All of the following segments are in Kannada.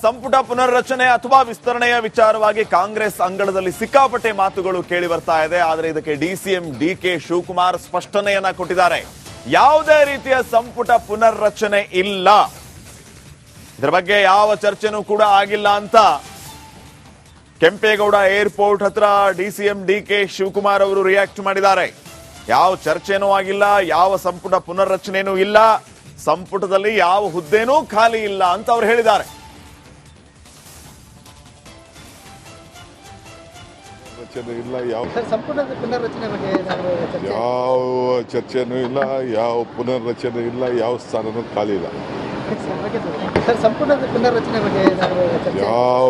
ಸಂಪುಟ ಪುನರ್ರಚನೆ ಅಥವಾ ವಿಸ್ತರಣೆಯ ವಿಚಾರವಾಗಿ ಕಾಂಗ್ರೆಸ್ ಅಂಗಳದಲ್ಲಿ ಸಿಕ್ಕಾಪಟ್ಟೆ ಮಾತುಗಳು ಕೇಳಿ ಬರ್ತಾ ಇದೆ. ಆದರೆ ಇದಕ್ಕೆ ಡಿಸಿಎಂ ಡಿಕೆ ಶಿವಕುಮಾರ್ ಸ್ಪಷ್ಟನೆಯನ್ನ ಕೊಟ್ಟಿದ್ದಾರೆ. ಯಾವುದೇ ರೀತಿಯ ಸಂಪುಟ ಪುನರ್ರಚನೆ ಇಲ್ಲ, ಇದರ ಬಗ್ಗೆ ಯಾವ ಚರ್ಚೆನೂ ಕೂಡ ಆಗಿಲ್ಲ ಅಂತ ಕೆಂಪೇಗೌಡ ಏರ್ಪೋರ್ಟ್ ಹತ್ರ ಡಿಸಿಎಂ ಡಿಕೆ ಶಿವಕುಮಾರ್ ಅವರು ರಿಯಾಕ್ಟ್ ಮಾಡಿದ್ದಾರೆ. ಯಾವ ಚರ್ಚೆನೂ ಆಗಿಲ್ಲ, ಯಾವ ಸಂಪುಟ ಪುನರ್ರಚನೆನೂ ಇಲ್ಲ, ಸಂಪುಟದಲ್ಲಿ ಯಾವ ಹುದ್ದೆನೂ ಖಾಲಿ ಇಲ್ಲ ಅಂತ ಅವರು ಹೇಳಿದ್ದಾರೆ. ಇಲ್ಲ, ಯಾವ ಚರ್ಚೆನೂ ಇಲ್ಲ, ಯಾವ ಪುನರ್ರಚನೆ ಇಲ್ಲ, ಯಾವ ಸ್ಥಾನನೂ ಖಾಲಿ ಇಲ್ಲ. ಯಾವ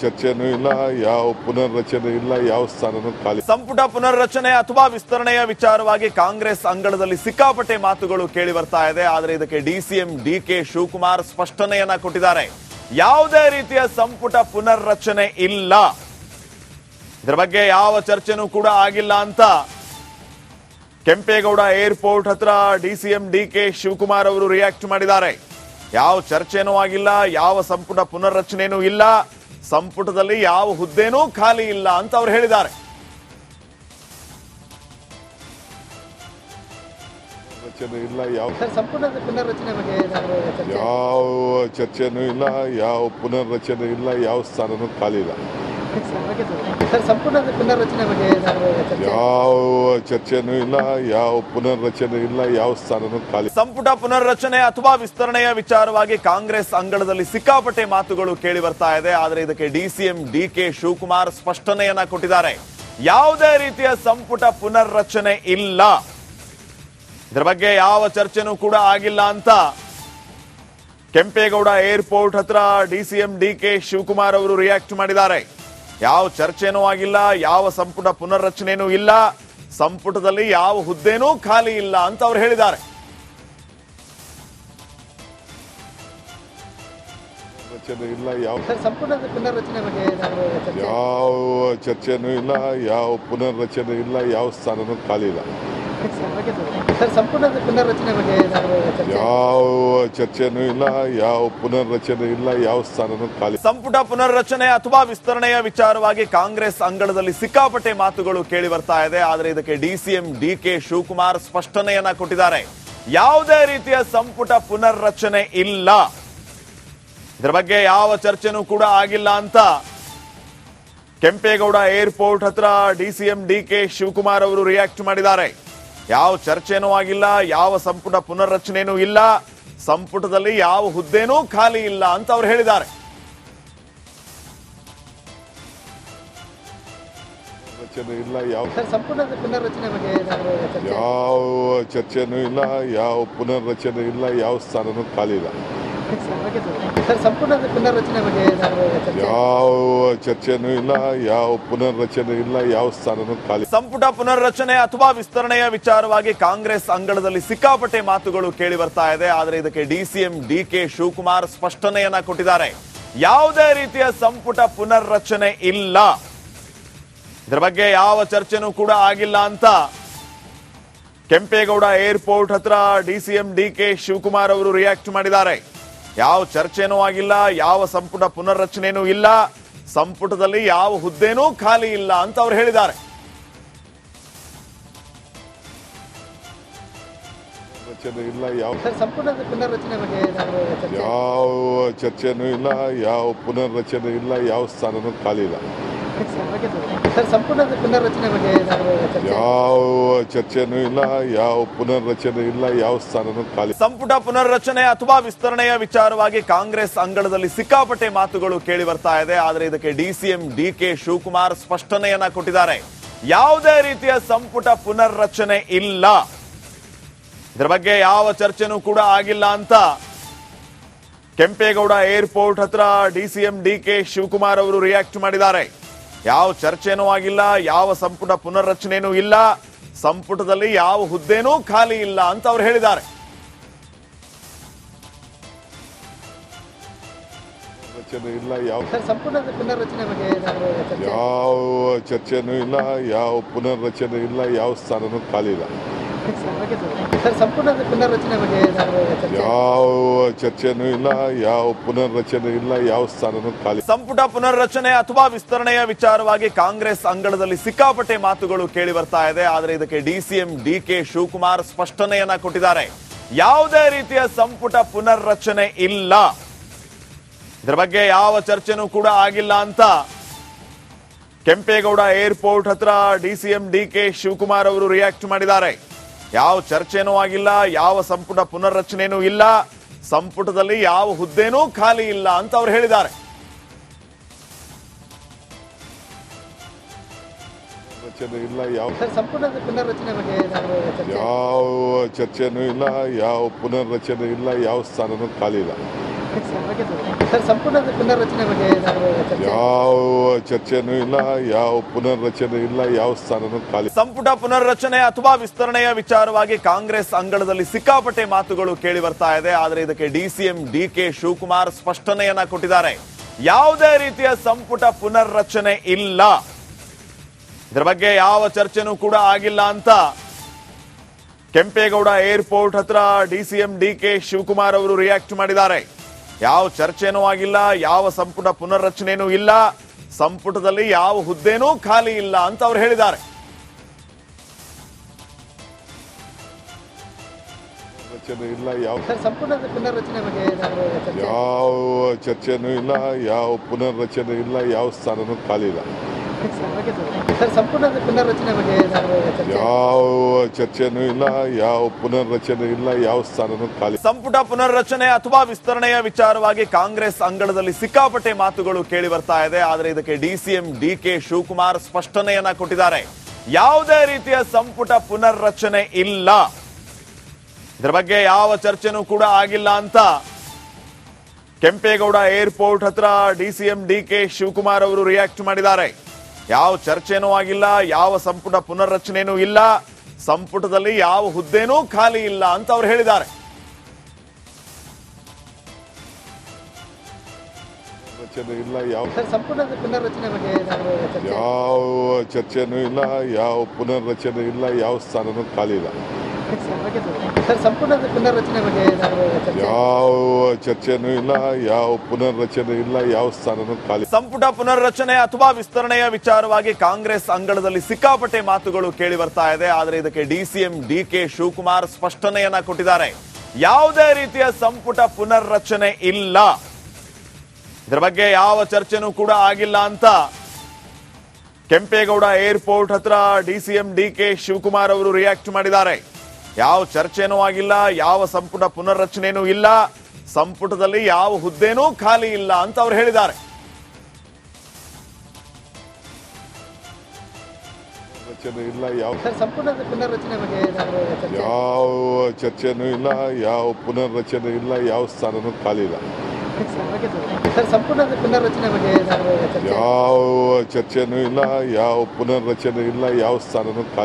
ಚರ್ಚೆನೂ ಇಲ್ಲ, ಯಾವ ಪುನರ್ರಚನೆ ಇಲ್ಲ, ಯಾವ ಸ್ಥಾನನೂ ಖಾಲಿ. ಸಂಪುಟ ಪುನರ್ರಚನೆ ಅಥವಾ ವಿಸ್ತರಣೆಯ ವಿಚಾರವಾಗಿ ಕಾಂಗ್ರೆಸ್ ಅಂಗಳದಲ್ಲಿ ಸಿಕ್ಕಾಪಟ್ಟೆ ಮಾತುಗಳು ಕೇಳಿ ಬರ್ತಾ ಇದೆ. ಆದರೆ ಇದಕ್ಕೆ ಡಿಸಿಎಂ ಡಿಕೆ ಶಿವಕುಮಾರ್ ಸ್ಪಷ್ಟನೆಯನ್ನ ಕೊಟ್ಟಿದ್ದಾರೆ. ಯಾವುದೇ ರೀತಿಯ ಸಂಪುಟ ಪುನರ್ರಚನೆ ಇಲ್ಲ, ಇದರ ಬಗ್ಗೆ ಯಾವ ಚರ್ಚೆನೂ ಕೂಡ ಆಗಿಲ್ಲ ಅಂತ ಕೆಂಪೇಗೌಡ ಏರ್ಪೋರ್ಟ್ ಹತ್ರ ಡಿಸಿಎಂ ಡಿಕೆ ಶಿವಕುಮಾರ್ ಅವರು ರಿಯಾಕ್ಟ್ ಮಾಡಿದ್ದಾರೆ. ಯಾವ ಚರ್ಚೆನೂ ಆಗಿಲ್ಲ, ಯಾವ ಸಂಪುಟ ಪುನರ್ರಚನೆನೂ ಇಲ್ಲ, ಸಂಪುಟದಲ್ಲಿ ಯಾವ ಹುದ್ದೆನೂ ಖಾಲಿ ಇಲ್ಲ ಅಂತ ಅವರು ಹೇಳಿದ್ದಾರೆ. ಇಲ್ಲ, ಯಾವ ಚರ್ಚೆನೂ ಇಲ್ಲ, ಯಾವ ಪುನರ್ರಚನೆ ಇಲ್ಲ, ಯಾವ ಸ್ಥಾನನೂ ಖಾಲಿ ಇಲ್ಲ. ಯಾವ ಚರ್ಚೆನೂ ಇಲ್ಲ, ಯಾವ ಪುನರ್ರಚನೆ ಇಲ್ಲ, ಯಾವ ಸ್ಥಾನನೂ ಖಾಲಿ. ಸಂಪುಟ ಪುನರ್ರಚನೆ ಅಥವಾ ವಿಸ್ತರಣೆಯ ವಿಚಾರವಾಗಿ ಕಾಂಗ್ರೆಸ್ ಅಂಗಳದಲ್ಲಿ ಸಿಕ್ಕಾಪಟ್ಟೆ ಮಾತುಗಳು ಕೇಳಿ ಬರ್ತಾ ಇದೆ. ಆದರೆ ಇದಕ್ಕೆ ಡಿಸಿಎಂ ಡಿಕೆ ಶಿವಕುಮಾರ್ ಸ್ಪಷ್ಟನೆಯನ್ನ ಕೊಟ್ಟಿದ್ದಾರೆ. ಯಾವುದೇ ರೀತಿಯ ಸಂಪುಟ ಪುನರ್ರಚನೆ ಇಲ್ಲ, ಇದರ ಬಗ್ಗೆ ಯಾವ ಚರ್ಚೆನೂ ಕೂಡ ಆಗಿಲ್ಲ ಅಂತ ಕೆಂಪೇಗೌಡ ಏರ್ಪೋರ್ಟ್ ಹತ್ರ ಡಿಸಿಎಂ ಡಿಕೆ ಶಿವಕುಮಾರ್ ಅವರು ರಿಯಾಕ್ಟ್ ಮಾಡಿದ್ದಾರೆ. ಯಾವ ಚರ್ಚೆನೂ ಆಗಿಲ್ಲ, ಯಾವ ಸಂಪುಟ ಪುನರ್ರಚನೆನೂ ಇಲ್ಲ, ಸಂಪುಟದಲ್ಲಿ ಯಾವ ಹುದ್ದೆನೂ ಖಾಲಿ ಇಲ್ಲ ಅಂತ ಅವರು ಹೇಳಿದ್ದಾರೆ. ಇಲ್ಲ, ಯಾವ ಚರ್ಚೆನೂ ಇಲ್ಲ, ಯಾವ ಪುನರ್ರಚನೆ ಇಲ್ಲ, ಯಾವ ಸ್ಥಾನನೂ ಖಾಲಿ ಇಲ್ಲ. ಯಾವ ಚರ್ಚೆನೂ ಇಲ್ಲ, ಯಾವ ಪುನರ್ರಚನೆ ಇಲ್ಲ, ಯಾವ ಸ್ಥಾನನೂ ಖಾಲಿ. ಸಂಪುಟ ಪುನರ್ರಚನೆ ಅಥವಾ ವಿಸ್ತರಣೆಯ ವಿಚಾರವಾಗಿ ಕಾಂಗ್ರೆಸ್ ಅಂಗಳದಲ್ಲಿ ಸಿಕ್ಕಾಪಟ್ಟೆ ಮಾತುಗಳು ಕೇಳಿ ಬರ್ತಾ ಇದೆ. ಆದರೆ ಇದಕ್ಕೆ ಡಿಸಿಎಂ ಡಿಕೆ ಶಿವಕುಮಾರ್ ಸ್ಪಷ್ಟನೆಯನ್ನ ಕೊಟ್ಟಿದ್ದಾರೆ. ಯಾವುದೇ ರೀತಿಯ ಸಂಪುಟ ಪುನರ್ರಚನೆ ಇಲ್ಲ, ಇದರ ಬಗ್ಗೆ ಯಾವ ಚರ್ಚೆನೂ ಕೂಡ ಆಗಿಲ್ಲ ಅಂತ ಕೆಂಪೇಗೌಡ ಏರ್ಪೋರ್ಟ್ ಹತ್ರ ಡಿಸಿಎಂ ಡಿಕೆ ಶಿವಕುಮಾರ್ ಅವರು ರಿಯಾಕ್ಟ್ ಮಾಡಿದ್ದಾರೆ. ಯಾವ ಚರ್ಚೆನೂ ಆಗಿಲ್ಲ, ಯಾವ ಸಂಪುಟ ಪುನರ್ರಚನೆನೂ ಇಲ್ಲ, ಸಂಪುಟದಲ್ಲಿ ಯಾವ ಹುದ್ದೆನೂ ಖಾಲಿ ಇಲ್ಲ ಅಂತ ಅವರು ಹೇಳಿದ್ದಾರೆ. ಇಲ್ಲ, ಯಾವ ಚರ್ಚೆನೂ ಇಲ್ಲ, ಯಾವ ಪುನರ್ರಚನೆ ಇಲ್ಲ, ಯಾವ ಸ್ಥಾನನೂ ಖಾಲಿ ಇಲ್ಲ. ಯಾವ ಚರ್ಚೆನೂ ಇಲ್ಲ, ಯಾವ ಪುನರ್ರಚನೆ ಇಲ್ಲ, ಯಾವ ಸ್ಥಾನನೂ ಖಾಲಿ. ಸಂಪುಟ ಪುನರ್ರಚನೆ ಅಥವಾ ವಿಸ್ತರಣೆಯ ವಿಚಾರವಾಗಿ ಕಾಂಗ್ರೆಸ್ ಅಂಗಳದಲ್ಲಿ ಸಿಕ್ಕಾಪಟ್ಟೆ ಮಾತುಗಳು ಕೇಳಿ ಬರ್ತಾ ಇದೆ. ಆದರೆ ಇದಕ್ಕೆ ಡಿಸಿಎಂ ಡಿಕೆ ಶಿವಕುಮಾರ್ ಸ್ಪಷ್ಟನೆಯನ್ನ ಕೊಟ್ಟಿದ್ದಾರೆ. ಯಾವುದೇ ರೀತಿಯ ಸಂಪುಟ ಪುನರ್ರಚನೆ ಇಲ್ಲ, ಇದರ ಬಗ್ಗೆ ಯಾವ ಚರ್ಚೆನೂ ಕೂಡ ಆಗಿಲ್ಲ ಅಂತ ಕೆಂಪೇಗೌಡ ಏರ್ಪೋರ್ಟ್ ಹತ್ರ ಡಿಸಿಎಂ ಡಿಕೆ ಶಿವಕುಮಾರ್ ಅವರು ರಿಯಾಕ್ಟ್ ಮಾಡಿದ್ದಾರೆ. ಯಾವ ಚರ್ಚೆನೂ ಆಗಿಲ್ಲ, ಯಾವ ಸಂಪುಟ ಪುನರ್ರಚನೆನೂ ಇಲ್ಲ, ಸಂಪುಟದಲ್ಲಿ ಯಾವ ಹುದ್ದೆನೂ ಖಾಲಿ ಇಲ್ಲ ಅಂತ ಅವರು ಹೇಳಿದ್ದಾರೆ. ಇಲ್ಲ, ಯಾವ ಚರ್ಚೆನೂ ಇಲ್ಲ, ಯಾವ ಪುನರ್ರಚನೆ ಇಲ್ಲ, ಯಾವ ಸ್ಥಾನನೂ ಖಾಲಿ ಇಲ್ಲ. ಯಾವ ಚರ್ಚೆನೂ ಇಲ್ಲ, ಯಾವ ಪುನರ್ರಚನೆ ಇಲ್ಲ, ಯಾವ ಸ್ಥಾನನೂ ಖಾಲಿ. ಸಂಪುಟ ಪುನರ್ರಚನೆ ಅಥವಾ ವಿಸ್ತರಣೆಯ ವಿಚಾರವಾಗಿ ಕಾಂಗ್ರೆಸ್ ಅಂಗಳದಲ್ಲಿ ಸಿಕ್ಕಾಪಟ್ಟೆ ಮಾತುಗಳು ಕೇಳಿ ಬರ್ತಾ ಇದೆ. ಆದರೆ ಇದಕ್ಕೆ ಡಿಸಿಎಂ ಡಿಕೆ ಶಿವಕುಮಾರ್ ಸ್ಪಷ್ಟನೆಯನ್ನ ಕೊಟ್ಟಿದ್ದಾರೆ. ಯಾವುದೇ ರೀತಿಯ ಸಂಪುಟ ಪುನರ್ರಚನೆ ಇಲ್ಲ, ಇದರ ಬಗ್ಗೆ ಯಾವ ಚರ್ಚೆನೂ ಕೂಡ ಆಗಿಲ್ಲ ಅಂತ ಕೆಂಪೇಗೌಡ ಏರ್ಪೋರ್ಟ್ ಹತ್ರ ಡಿಸಿಎಂ ಡಿಕೆ ಶಿವಕುಮಾರ್ ಅವರು ರಿಯಾಕ್ಟ್ ಮಾಡಿದ್ದಾರೆ. ಯಾವ ಚರ್ಚೆನೂ ಆಗಿಲ್ಲ, ಯಾವ ಸಂಪುಟ ಪುನರ್ರಚನೆನೂ ಇಲ್ಲ, ಸಂಪುಟದಲ್ಲಿ ಯಾವ ಹುದ್ದೆನೂ ಖಾಲಿ ಇಲ್ಲ ಅಂತ ಅವರು ಹೇಳಿದ್ದಾರೆ. ಇಲ್ಲ, ಯಾವ ಚರ್ಚೆನೂ ಇಲ್ಲ, ಯಾವ ಪುನರ್ರಚನೆ ಇಲ್ಲ, ಯಾವ ಸ್ಥಾನನೂ ಖಾಲಿ ಇಲ್ಲ. ಸರ್ ಸಂಪುಟ ಪುನರ್ರಚನೆ ಬಗ್ಗೆ ಏನಾದ್ರು ಚರ್ಚೆ? ಯಾವ ಚರ್ಚೆನೂ ಇಲ್ಲ, ಯಾವ ಪುನರ್ರಚನೆ ಇಲ್ಲ, ಯಾವ ಸ್ಥಾನನೂ ಖಾಲಿ. ಸಂಪುಟ ಪುನರ್ರಚನೆ ಅಥವಾ ವಿಸ್ತರಣೆಯ ವಿಚಾರವಾಗಿ ಕಾಂಗ್ರೆಸ್ ಅಂಗಳದಲ್ಲಿ ಸಿಕ್ಕಾಪಟ್ಟೆ ಮಾತುಗಳು ಕೇಳಿ ಬರ್ತಾ ಇದೆ. ಆದರೆ ಇದಕ್ಕೆ ಡಿಸಿಎಂ ಡಿಕೆ ಶಿವಕುಮಾರ್ ಸ್ಪಷ್ಟನೆಯನ್ನ ಕೊಟ್ಟಿದ್ದಾರೆ. ಯಾವುದೇ ರೀತಿಯ ಸಂಪುಟ ಪುನರ್ರಚನೆ ಇಲ್ಲ, ಇದರ ಬಗ್ಗೆ ಯಾವ ಚರ್ಚೆನೂ ಕೂಡ ಆಗಿಲ್ಲ ಅಂತ ಕೆಂಪೇಗೌಡ ಏರ್ಪೋರ್ಟ್ ಹತ್ರ ಡಿಸಿಎಂ ಡಿಕೆ ಶಿವಕುಮಾರ್ ಅವರು ರಿಯಾಕ್ಟ್ ಮಾಡಿದ್ದಾರೆ. ಯಾವ ಚರ್ಚೆನೂ ಆಗಿಲ್ಲ, ಯಾವ ಸಂಪುಟ ಪುನರ್ರಚನೆನೂ ಇಲ್ಲ, ಸಂಪುಟದಲ್ಲಿ ಯಾವ ಹುದ್ದೆನೂ ಖಾಲಿ ಇಲ್ಲ ಅಂತ ಅವರು ಹೇಳಿದ್ದಾರೆ. ರಚನೆ ಇಲ್ಲ, ಯಾವ ಸರ್ ಸಂಪುಟ ಪುನರ್ರಚನೆ ಬಗ್ಗೆ ಏನಾದ್ರು ಚರ್ಚೆ? ಯಾವ ಚರ್ಚೆನೂ ಇಲ್ಲ, ಯಾವ ಪುನರ್ರಚನೆ ಇಲ್ಲ, ಯಾವ ಸ್ಥಾನನೂ ಖಾಲಿ ಇಲ್ಲ. ಸರ್ ಸಂಪುಟ ಪುನರ್ರಚನೆ ಬಗ್ಗೆ ಏನಾದ್ರು ಚರ್ಚೆ? ಯಾವ ಚರ್ಚೆನೂ ಇಲ್ಲ, ಯಾವ ಪುನರ್ರಚನೆ ಇಲ್ಲ, ಯಾವ ಸ್ಥಾನನೂ ಖಾಲಿ. ಸಂಪುಟ ಪುನರ್ರಚನೆ ಅಥವಾ ವಿಸ್ತರಣೆಯ ವಿಚಾರವಾಗಿ ಕಾಂಗ್ರೆಸ್ ಅಂಗಳದಲ್ಲಿ ಸಿಕ್ಕಾಪಟ್ಟೆ ಮಾತುಗಳು ಕೇಳಿ ಬರ್ತಾ ಇದೆ. ಆದರೆ ಇದಕ್ಕೆ ಡಿಸಿಎಂ ಡಿಕೆ ಶಿವಕುಮಾರ್ ಸ್ಪಷ್ಟನೆಯನ್ನ ಕೊಟ್ಟಿದ್ದಾರೆ. ಯಾವುದೇ ರೀತಿಯ ಸಂಪುಟ ಪುನರ್ರಚನೆ ಇಲ್ಲ, ಇದರ ಬಗ್ಗೆ ಯಾವ ಚರ್ಚೆನೂ ಕೂಡ ಆಗಿಲ್ಲ ಅಂತ ಕೆಂಪೇಗೌಡ ಏರ್ಪೋರ್ಟ್ ಹತ್ರ ಡಿಸಿಎಂ ಡಿಕೆ ಶಿವಕುಮಾರ್ ಅವರು ರಿಯಾಕ್ಟ್ ಮಾಡಿದ್ದಾರೆ. ಯಾವ ಚರ್ಚೆನೂ ಆಗಿಲ್ಲ, ಯಾವ ಸಂಪುಟ ಪುನರ್ರಚನೆನೂ ಇಲ್ಲ, ಸಂಪುಟದಲ್ಲಿ ಯಾವ ಹುದ್ದೆನೂ ಖಾಲಿ ಇಲ್ಲ ಅಂತ ಅವರು ಹೇಳಿದ್ದಾರೆ. ರಚನೆ ಇಲ್ಲ, ಯಾವ ಸರ್ ಸಂಪುಟ ಪುನರ್ರಚನೆ ಬಗ್ಗೆ ಏನಾದ್ರು ಚರ್ಚೆ? ಯಾವ ಚರ್ಚೆನೂ ಇಲ್ಲ, ಯಾವ ಪುನರ್ರಚನೆ ಇಲ್ಲ, ಯಾವ ಸ್ಥಾನನೂ ಖಾಲಿ ಇಲ್ಲ. ಸರ್ ಸಂಪುಟ ಪುನರ್ರಚನೆ ಬಗ್ಗೆ ಏನಾದ್ರು ಚರ್ಚೆ? ಯಾವ ಚರ್ಚೆನೂ ಇಲ್ಲ, ಯಾವ ಪುನರ್ರಚನೆ ಇಲ್ಲ, ಯಾವ ಸ್ಥಾನನೂ ಖಾಲಿ. ಸಂಪುಟ ಪುನರ್ರಚನೆ ಅಥವಾ ವಿಸ್ತರಣೆಯ ವಿಚಾರವಾಗಿ ಕಾಂಗ್ರೆಸ್ ಅಂಗಳದಲ್ಲಿ ಸಿಕ್ಕಾಪಟ್ಟೆ ಮಾತುಗಳು ಕೇಳಿ ಬರ್ತಾ ಇದೆ. ಆದರೆ ಇದಕ್ಕೆ ಡಿಸಿಎಂ ಡಿಕೆ ಶಿವಕುಮಾರ್ ಸ್ಪಷ್ಟನೆಯನ್ನ ಕೊಟ್ಟಿದ್ದಾರೆ. ಯಾವುದೇ ರೀತಿಯ ಸಂಪುಟ ಪುನರ್ರಚನೆ ಇಲ್ಲ, ಇದರ ಬಗ್ಗೆ ಯಾವ ಚರ್ಚೆನೂ ಕೂಡ ಆಗಿಲ್ಲ ಅಂತ ಕೆಂಪೇಗೌಡ ಏರ್ಪೋರ್ಟ್ ಹತ್ರ ಡಿಸಿಎಂ ಡಿಕೆ ಶಿವಕುಮಾರ್ ಅವರು ರಿಯಾಕ್ಟ್ ಮಾಡಿದ್ದಾರೆ. ಯಾವ ಚರ್ಚೆನೂ ಆಗಿಲ್ಲ, ಯಾವ ಸಂಪುಟ ಪುನರ್ರಚನೆನೂ ಇಲ್ಲ, ಸಂಪುಟದಲ್ಲಿ ಯಾವ ಹುದ್ದೆನೂ ಖಾಲಿ ಇಲ್ಲ ಅಂತ ಅವರು ಹೇಳಿದ್ದಾರೆ. ರಚನೆ ಇಲ್ಲ, ಯಾವ ಸರ್ ಸಂಪುಟ ಪುನರ್ರಚನೆ ಬಗ್ಗೆ ಏನಾದ್ರು ಚರ್ಚೆ? ಯಾವ ಚರ್ಚೆನೂ ಇಲ್ಲ, ಯಾವ ಪುನರ್ರಚನೆ ಇಲ್ಲ, ಯಾವ ಸ್ಥಾನನೂ ಖಾಲಿ ಇಲ್ಲ. ಸರ್ ಸಂಪುಟ ಪುನರ್ರಚನೆ ಬಗ್ಗೆ ಏನಾದ್ರು ಚರ್ಚೆ? ಯಾವ ಚರ್ಚೆನೂ ಇಲ್ಲ, ಯಾವ ಪುನರ್ರಚನೆ ಇಲ್ಲ, ಯಾವ ಸ್ಥಾನನೂ ಖಾಲಿ. ಸಂಪುಟ ಪುನರ್ರಚನೆ ಅಥವಾ ವಿಸ್ತರಣೆಯ ವಿಚಾರವಾಗಿ ಕಾಂಗ್ರೆಸ್ ಅಂಗಳದಲ್ಲಿ ಸಿಕ್ಕಾಪಟ್ಟೆ ಮಾತುಗಳು ಕೇಳಿ ಬರ್ತಾ ಇದೆ. ಆದರೆ ಇದಕ್ಕೆ ಡಿಸಿಎಂ ಡಿಕೆ ಶಿವಕುಮಾರ್ ಸ್ಪಷ್ಟನೆಯನ್ನ ಕೊಟ್ಟಿದ್ದಾರೆ. ಯಾವುದೇ ರೀತಿಯ ಸಂಪುಟ ಪುನರ್ರಚನೆ ಇಲ್ಲ, ಇದರ ಬಗ್ಗೆ ಯಾವ ಚರ್ಚೆನೂ ಕೂಡ ಆಗಿಲ್ಲ ಅಂತ ಕೆಂಪೇಗೌಡ ಏರ್ಪೋರ್ಟ್ ಹತ್ರ ಡಿಸಿಎಂ ಡಿಕೆ ಶಿವಕುಮಾರ್ ಅವರು ರಿಯಾಕ್ಟ್ ಮಾಡಿದ್ದಾರೆ. ಯಾವ ಚರ್ಚೆನೂ ಆಗಿಲ್ಲ, ಯಾವ ಸಂಪುಟ ಪುನರ್ರಚನೆನೂ ಇಲ್ಲ, ಸಂಪುಟದಲ್ಲಿ ಯಾವ ಹುದ್ದೆನೂ ಖಾಲಿ ಇಲ್ಲ ಅಂತ ಅವರು ಹೇಳಿದ್ದಾರೆ. ರಚನೆ ಇಲ್ಲ, ಯಾವ ಸರ್ ಸಂಪುಟ ಪುನರ್ರಚನೆ ಬಗ್ಗೆ ಏನಾದ್ರು ಚರ್ಚೆ? ಯಾವ ಚರ್ಚೆನೂ ಇಲ್ಲ, ಯಾವ ಪುನರ್ರಚನೆ ಇಲ್ಲ, ಯಾವ ಸ್ಥಾನನೂ ಖಾಲಿ ಇಲ್ಲ. ಸರ್ ಸಂಪುಟ ಪುನರ್ರಚನೆ ಬಗ್ಗೆ ಏನಾದ್ರು ಚರ್ಚೆ? ಯಾವ ಚರ್ಚೆನೂ ಇಲ್ಲ, ಯಾವ ಪುನರ್ರಚನೆ ಇಲ್ಲ, ಯಾವ ಸ್ಥಾನನೂ ಖಾಲಿ.